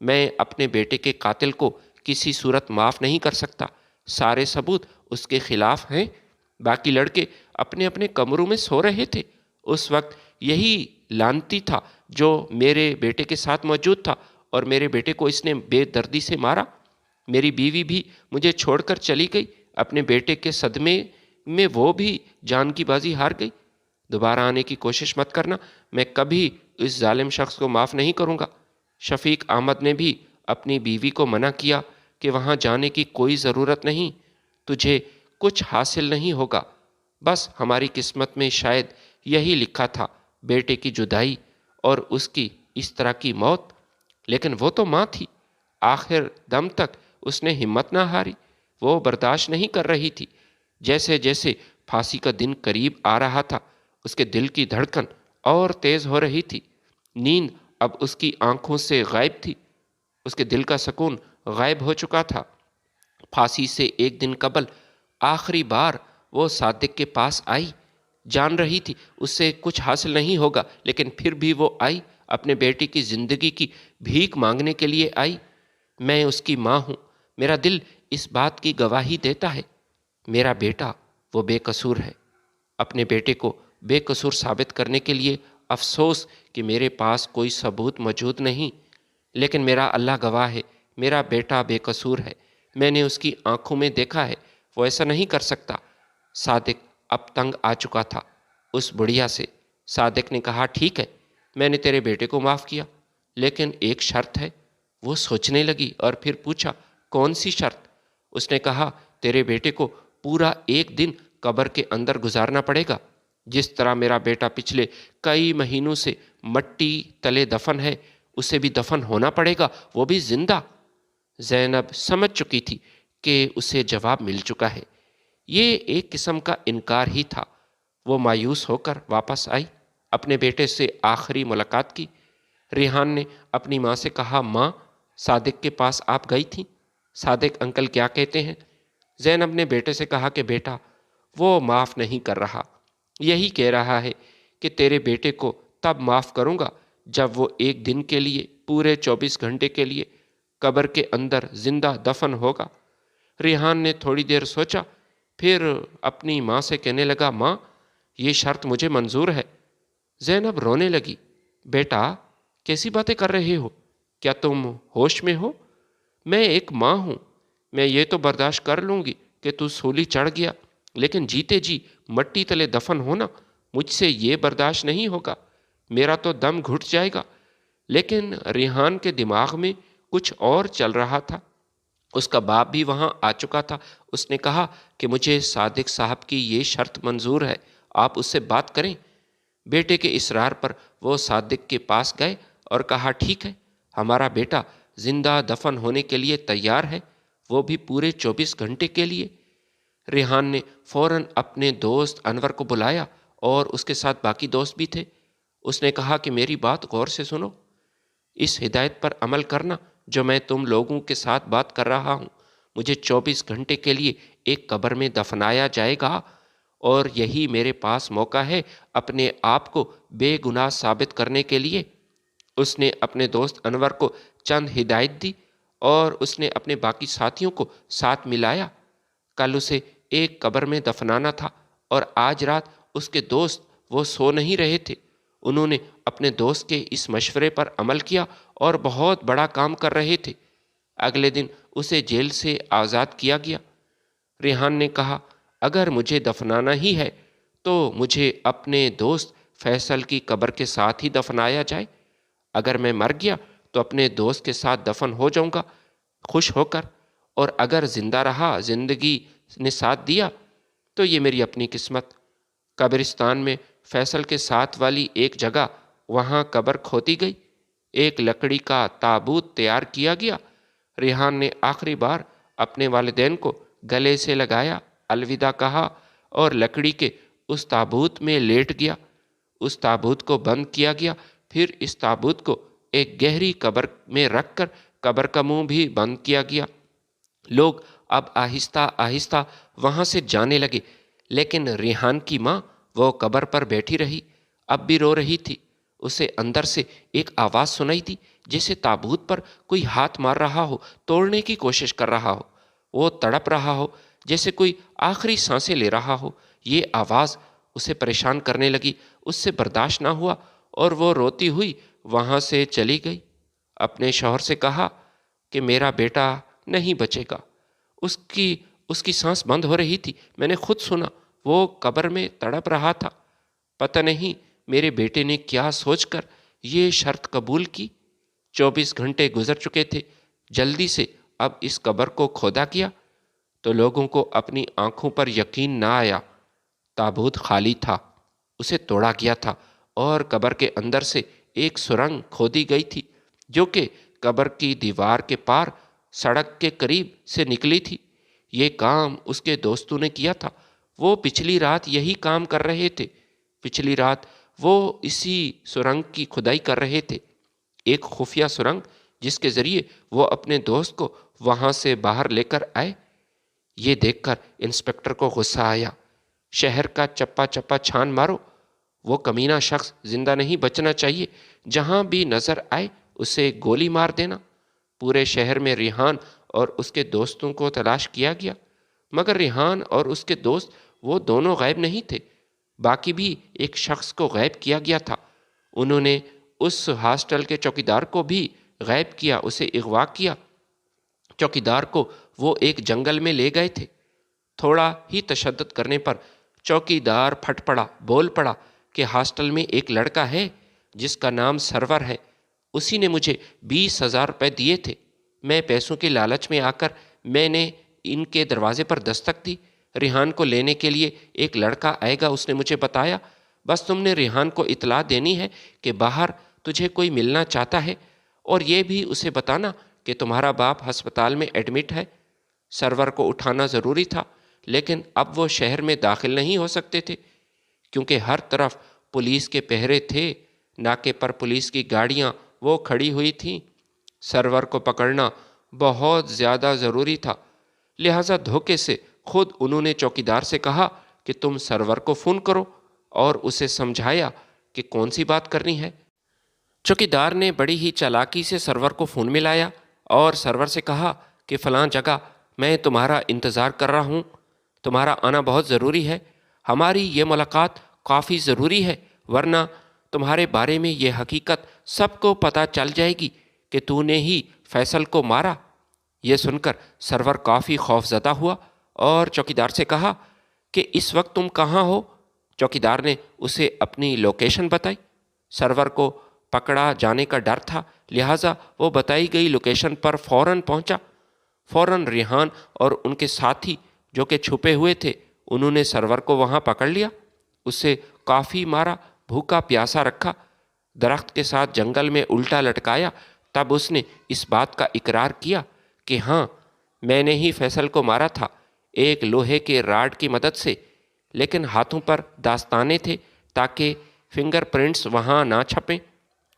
میں اپنے بیٹے کے قاتل کو کسی صورت معاف نہیں کر سکتا، سارے ثبوت اس کے خلاف ہیں۔ باقی لڑکے اپنے اپنے کمروں میں سو رہے تھے۔ اس وقت یہی لانتی تھا جو میرے بیٹے کے ساتھ موجود تھا، اور میرے بیٹے کو اس نے بے دردی سے مارا۔ میری بیوی بھی مجھے چھوڑ کر چلی گئی، اپنے بیٹے کے صدمے میں وہ بھی جان کی بازی ہار گئی۔ دوبارہ آنے کی کوشش مت کرنا، میں کبھی اس ظالم شخص کو معاف نہیں کروں گا۔ شفیق احمد نے بھی اپنی بیوی کو منع کیا کہ وہاں جانے کی کوئی ضرورت نہیں، تجھے کچھ حاصل نہیں ہوگا۔ بس ہماری قسمت میں شاید یہی لکھا تھا، بیٹے کی جدائی اور اس کی اس طرح کی موت۔ لیکن وہ تو ماں تھی، آخر دم تک اس نے ہمت نہ ہاری، وہ برداشت نہیں کر رہی تھی۔ جیسے جیسے پھانسی کا دن قریب آ رہا تھا، اس کے دل کی دھڑکن اور تیز ہو رہی تھی۔ نیند اب اس کی آنکھوں سے غائب تھی، اس کے دل کا سکون غائب ہو چکا تھا۔ پھانسی سے ایک دن قبل آخری بار وہ صادق کے پاس آئی، جان رہی تھی اس سے کچھ حاصل نہیں ہوگا، لیکن پھر بھی وہ آئی، اپنے بیٹی کی زندگی کی بھیک مانگنے کے لیے آئی۔ میں اس کی ماں ہوں، میرا دل اس بات کی گواہی دیتا ہے، میرا بیٹا وہ بے قصور ہے۔ اپنے بیٹے کو بے قصور ثابت کرنے کے لیے افسوس کہ میرے پاس کوئی ثبوت موجود نہیں، لیکن میرا اللہ گواہ ہے، میرا بیٹا بے قصور ہے۔ میں نے اس کی آنکھوں میں دیکھا ہے، وہ ایسا نہیں کر سکتا۔ صادق اب تنگ آ چکا تھا اس بڑھیا سے۔ صادق نے کہا ٹھیک ہے، میں نے تیرے بیٹے کو معاف کیا، لیکن ایک شرط ہے۔ وہ سوچنے لگی اور پھر پوچھا کون سی شرط؟ اس نے کہا تیرے بیٹے کو پورا ایک دن قبر کے اندر گزارنا پڑے گا، جس طرح میرا بیٹا پچھلے کئی مہینوں سے مٹی تلے دفن ہے، اسے بھی دفن ہونا پڑے گا، وہ بھی زندہ۔ زینب سمجھ چکی تھی کہ اسے جواب مل چکا ہے، یہ ایک قسم کا انکار ہی تھا۔ وہ مایوس ہو کر واپس آئی، اپنے بیٹے سے آخری ملاقات کی۔ ریحان نے اپنی ماں سے کہا ماں، صادق کے پاس آپ گئی تھیں؟ صادق انکل کیا کہتے ہیں؟ زینب نے بیٹے سے کہا کہ بیٹا وہ معاف نہیں کر رہا، یہی کہہ رہا ہے کہ تیرے بیٹے کو تب معاف کروں گا جب وہ ایک دن کے لیے، پورے 24 گھنٹے کے لیے قبر کے اندر زندہ دفن ہوگا۔ ریحان نے تھوڑی دیر سوچا، پھر اپنی ماں سے کہنے لگا، ماں یہ شرط مجھے منظور ہے۔ زینب رونے لگی، بیٹا کیسی باتیں کر رہے ہو؟ کیا تم ہوش میں ہو؟ میں ایک ماں ہوں، میں یہ تو برداشت کر لوں گی کہ تو سولی چڑھ گیا، لیکن جیتے جی مٹی تلے دفن ہونا مجھ سے یہ برداشت نہیں ہوگا، میرا تو دم گھٹ جائے گا۔ لیکن ریحان کے دماغ میں کچھ اور چل رہا تھا۔ اس کا باپ بھی وہاں آ چکا تھا۔ اس نے کہا کہ مجھے صادق صاحب کی یہ شرط منظور ہے، آپ اس سے بات کریں۔ بیٹے کے اصرار پر وہ صادق کے پاس گئے اور کہا، ٹھیک ہے، ہمارا بیٹا زندہ دفن ہونے کے لیے تیار ہے، وہ بھی پورے 24 گھنٹے کے لیے۔ ریحان نے فوراً اپنے دوست انور کو بلایا اور اس کے ساتھ باقی دوست بھی تھے۔ اس نے کہا کہ میری بات غور سے سنو، اس ہدایت پر عمل کرنا جو میں تم لوگوں کے ساتھ بات کر رہا ہوں۔ مجھے 24 گھنٹے کے لیے ایک قبر میں دفنایا جائے گا، اور یہی میرے پاس موقع ہے اپنے آپ کو بے گناہ ثابت کرنے کے لیے۔ اس نے اپنے دوست انور کو چند ہدایت دی اور اس نے اپنے باقی ساتھیوں کو ساتھ ملایا۔ کل اسے ایک قبر میں دفنانا تھا، اور آج رات اس کے دوست وہ سو نہیں رہے تھے۔ انہوں نے اپنے دوست کے اس مشورے پر عمل کیا اور بہت بڑا کام کر رہے تھے۔ اگلے دن اسے جیل سے آزاد کیا گیا۔ ریحان نے کہا، اگر مجھے دفنانا ہی ہے تو مجھے اپنے دوست فیصل کی قبر کے ساتھ ہی دفنایا جائے۔ اگر میں مر گیا تو اپنے دوست کے ساتھ دفن ہو جاؤں گا خوش ہو کر، اور اگر زندہ رہا، زندگی نے ساتھ دیا، تو یہ میری اپنی قسمت۔ قبرستان میں فیصل کے ساتھ والی ایک جگہ، وہاں قبر کھودی گئی، ایک لکڑی کا تابوت تیار کیا گیا۔ ریحان نے آخری بار اپنے والدین کو گلے سے لگایا، الوداع کہا اور لکڑی کے اس تابوت میں لیٹ گیا۔ اس تابوت کو بند کیا گیا، پھر اس تابوت کو ایک گہری قبر میں رکھ کر قبر کا منہ بھی بند کیا گیا۔ لوگ اب آہستہ آہستہ وہاں سے جانے لگے، لیکن ریحان کی ماں وہ قبر پر بیٹھی رہی، اب بھی رو رہی تھی۔ اسے اندر سے ایک آواز سنائی دی، جیسے تابوت پر کوئی ہاتھ مار رہا ہو، توڑنے کی کوشش کر رہا ہو۔ وہ تڑپ رہا ہو، جیسے کوئی آخری سانسیں لے رہا ہو۔ یہ آواز اسے پریشان کرنے لگی، اس سے برداشت نہ ہوا اور وہ روتی ہوئی وہاں سے چلی گئی۔ اپنے شوہر سے کہا کہ میرا بیٹا نہیں بچے گا، اس کی سانس بند ہو رہی تھی، میں نے خود سنا، وہ قبر میں تڑپ رہا تھا۔ پتہ نہیں میرے بیٹے نے کیا سوچ کر یہ شرط قبول کی۔ 24 گھنٹے گزر چکے تھے، جلدی سے اب اس قبر کو کھودا گیا تو لوگوں کو اپنی آنکھوں پر یقین نہ آیا۔ تابوت خالی تھا، اسے توڑا گیا تھا، اور قبر کے اندر سے ایک سرنگ کھودی گئی تھی جو کہ قبر کی دیوار کے پار سڑک کے قریب سے نکلی تھی۔ یہ کام اس کے دوستوں نے کیا تھا، وہ پچھلی رات یہی کام کر رہے تھے۔ پچھلی رات وہ اسی سرنگ کی کھدائی کر رہے تھے، ایک خفیہ سرنگ جس کے ذریعے وہ اپنے دوست کو وہاں سے باہر لے کر آئے۔ یہ دیکھ کر انسپکٹر کو غصہ آیا۔ شہر کا چپا چپا چھان مارو، وہ کمینہ شخص زندہ نہیں بچنا چاہیے، جہاں بھی نظر آئے اسے گولی مار دینا۔ پورے شہر میں ریحان اور اس کے دوستوں کو تلاش کیا گیا، مگر ریحان اور اس کے دوست وہ دونوں غائب نہیں تھے۔ باقی بھی ایک شخص کو غائب کیا گیا تھا۔ انہوں نے اس ہاسٹل کے چوکیدار کو بھی غائب کیا، اسے اغوا کیا۔ چوکیدار کو وہ ایک جنگل میں لے گئے تھے۔ تھوڑا ہی تشدد کرنے پر چوکیدار پھٹ پڑا، بول پڑا کہ ہاسٹل میں ایک لڑکا ہے جس کا نام سرور ہے، اسی نے مجھے 20,000 روپے دیے تھے۔ میں پیسوں کے لالچ میں آ کر میں نے ان کے دروازے پر دستک دی۔ ریحان کو لینے کے لیے ایک لڑکا آئے گا، اس نے مجھے بتایا، بس تم نے ریحان کو اطلاع دینی ہے کہ باہر تجھے کوئی ملنا چاہتا ہے، اور یہ بھی اسے بتانا کہ تمہارا باپ ہسپتال میں ایڈمٹ ہے۔ سرور کو اٹھانا ضروری تھا، لیکن اب وہ شہر میں داخل نہیں ہو سکتے تھے کیونکہ ہر طرف پولیس کے پہرے تھے۔ ناکے پر پولیس کی گاڑیاں وہ کھڑی ہوئی تھیں۔ سرور کو پکڑنا بہت زیادہ ضروری تھا، لہٰذا دھوکے سے خود انہوں نے چوکیدار سے کہا کہ تم سرور کو فون کرو اور اسے سمجھایا کہ کون سی بات کرنی ہے۔ چوکیدار نے بڑی ہی چالاکی سے سرور کو فون میں لایا اور سرور سے کہا کہ فلاں جگہ میں تمہارا انتظار کر رہا ہوں، تمہارا آنا بہت ضروری ہے، ہماری یہ ملاقات کافی ضروری ہے، ورنہ تمہارے بارے میں یہ حقیقت سب کو پتہ چل جائے گی کہ تو نے ہی فیصل کو مارا۔ یہ سن کر سرور کافی خوف زدہ ہوا اور چوکیدار سے کہا کہ اس وقت تم کہاں ہو؟ چوکیدار نے اسے اپنی لوکیشن بتائی۔ سرور کو پکڑا جانے کا ڈر تھا، لہٰذا وہ بتائی گئی لوکیشن پر فوراً پہنچا۔ فوراً ریحان اور ان کے ساتھی جو کہ چھپے ہوئے تھے، انہوں نے سرور کو وہاں پکڑ لیا، اسے کافی مارا، بھوکا پیاسا رکھا، درخت کے ساتھ جنگل میں الٹا لٹکایا۔ تب اس نے اس بات کا اقرار کیا کہ ہاں، میں نے ہی فیصل کو مارا تھا، ایک لوہے کے راڈ کی مدد سے، لیکن ہاتھوں پر داستانے تھے تاکہ فنگر پرنٹس وہاں نہ چھپیں۔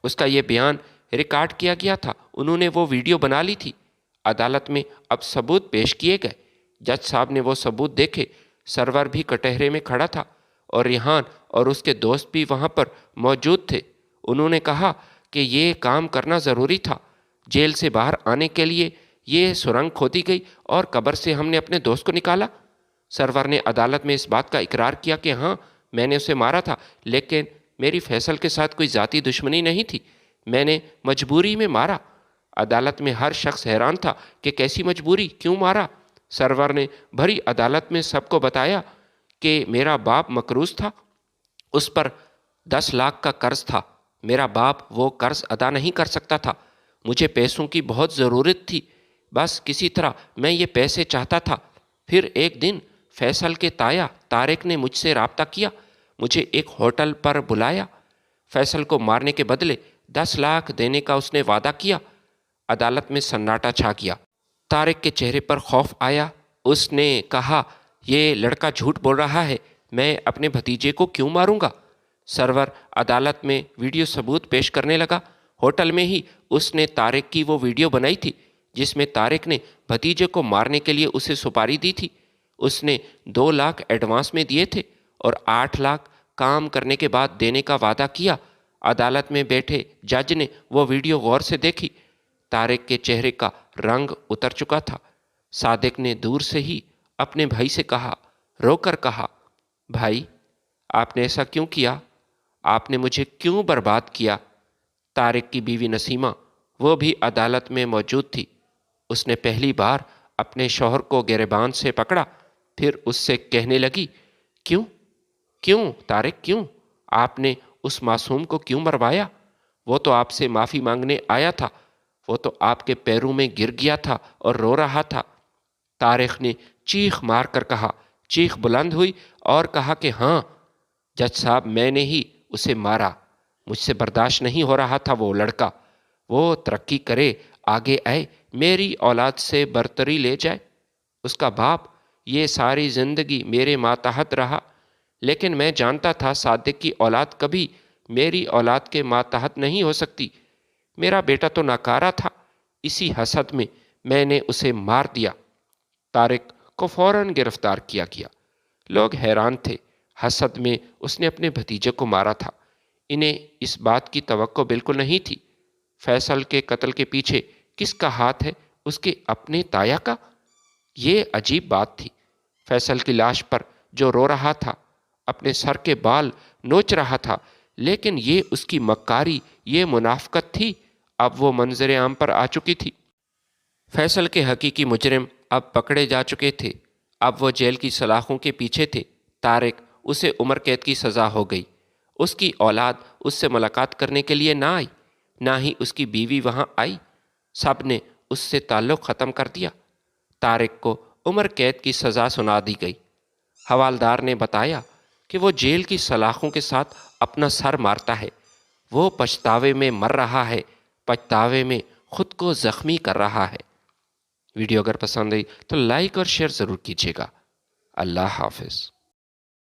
اس کا یہ بیان ریکارڈ کیا گیا تھا، انہوں نے وہ ویڈیو بنا لی تھی۔ عدالت میں اب ثبوت پیش کیے گئے۔ جج صاحب نے وہ ثبوت دیکھے۔ سرور بھی کٹہرے میں کھڑا تھا اور ریحان اور اس کے دوست بھی وہاں پر موجود تھے۔ انہوں نے کہا کہ یہ کام کرنا ضروری تھا، جیل سے باہر آنے کے لیے یہ سرنگ کھودی گئی اور قبر سے ہم نے اپنے دوست کو نکالا۔ سرور نے عدالت میں اس بات کا اقرار کیا کہ ہاں، میں نے اسے مارا تھا، لیکن میری فیصل کے ساتھ کوئی ذاتی دشمنی نہیں تھی، میں نے مجبوری میں مارا۔ عدالت میں ہر شخص حیران تھا کہ کیسی مجبوری، کیوں مارا؟ سرور نے بھری عدالت میں سب کو بتایا کہ میرا باپ مقروض تھا، اس پر 10 لاکھ کا قرض تھا، میرا باپ وہ قرض ادا نہیں کر سکتا تھا، مجھے پیسوں کی بہت ضرورت تھی، بس کسی طرح میں یہ پیسے چاہتا تھا۔ پھر ایک دن فیصل کے تایا طارق نے مجھ سے رابطہ کیا، مجھے ایک ہوٹل پر بلایا، فیصل کو مارنے کے بدلے 10 لاکھ دینے کا اس نے وعدہ کیا۔ عدالت میں سناٹا چھا گیا۔ طارق کے چہرے پر خوف آیا۔ اس نے کہا، یہ لڑکا جھوٹ بول رہا ہے، میں اپنے بھتیجے کو کیوں ماروں گا؟ سرور عدالت میں ویڈیو ثبوت پیش کرنے لگا۔ ہوٹل میں ہی اس نے طارق کی وہ ویڈیو بنائی تھی جس میں طارق نے بھتیجے کو مارنے کے لیے اسے سپاری دی تھی۔ اس نے 2 لاکھ ایڈوانس میں دیے تھے اور 8 لاکھ کام کرنے کے بعد دینے کا وعدہ کیا۔ عدالت میں بیٹھے جج نے وہ ویڈیو غور سے دیکھی۔ طارق کے چہرے کا رنگ اتر چکا تھا۔ صادق نے دور سے ہی اپنے بھائی سے کہا، رو کر کہا، بھائی، آپ نے ایسا کیوں کیا؟ آپ نے مجھے کیوں برباد کیا؟ طارق کی بیوی نسیمہ، وہ بھی عدالت میں موجود تھی۔ اس نے پہلی بار اپنے شوہر کو گریبان سے پکڑا، پھر اس سے کہنے لگی، کیوں طارق، کیوں؟ آپ نے اس معصوم کو کیوں مروایا؟ وہ تو آپ سے معافی مانگنے آیا تھا، وہ تو آپ کے پیروں میں گر گیا تھا اور رو رہا تھا۔ طارق نے چیخ مار کر کہا، چیخ بلند ہوئی اور کہا کہ ہاں جج صاحب، میں نے ہی اسے مارا، مجھ سے برداشت نہیں ہو رہا تھا وہ لڑکا، وہ ترقی کرے، آگے آئے، میری اولاد سے برتری لے جائے۔ اس کا باپ یہ ساری زندگی میرے ماتحت رہا، لیکن میں جانتا تھا صادق کی اولاد کبھی میری اولاد کے ماتحت نہیں ہو سکتی۔ میرا بیٹا تو ناکارہ تھا، اسی حسد میں میں نے اسے مار دیا۔ طارق کو فوراً گرفتار کیا گیا۔ لوگ حیران تھے، حسد میں اس نے اپنے بھتیجے کو مارا تھا۔ انہیں اس بات کی توقع بالکل نہیں تھی۔ فیصل کے قتل کے پیچھے کس کا ہاتھ ہے؟ اس کے اپنے تایا کا؟ یہ عجیب بات تھی۔ فیصل کی لاش پر جو رو رہا تھا، اپنے سر کے بال نوچ رہا تھا، لیکن یہ اس کی مکاری، یہ منافقت تھی، اب وہ منظر عام پر آ چکی تھی۔ فیصل کے حقیقی مجرم اب پکڑے جا چکے تھے، اب وہ جیل کی سلاخوں کے پیچھے تھے۔ طارق، اسے عمر قید کی سزا ہو گئی۔ اس کی اولاد اس سے ملاقات کرنے کے لیے نہ آئی، نہ ہی اس کی بیوی وہاں آئی، سب نے اس سے تعلق ختم کر دیا۔ طارق کو عمر قید کی سزا سنا دی گئی۔ حوالدار نے بتایا کہ وہ جیل کی سلاخوں کے ساتھ اپنا سر مارتا ہے، وہ پچھتاوے میں مر رہا ہے، پچھتاوے میں خود کو زخمی کر رہا ہے۔ ویڈیو اگر پسند آئی تو لائک اور شیئر ضرور کیجیے گا۔ اللہ حافظ۔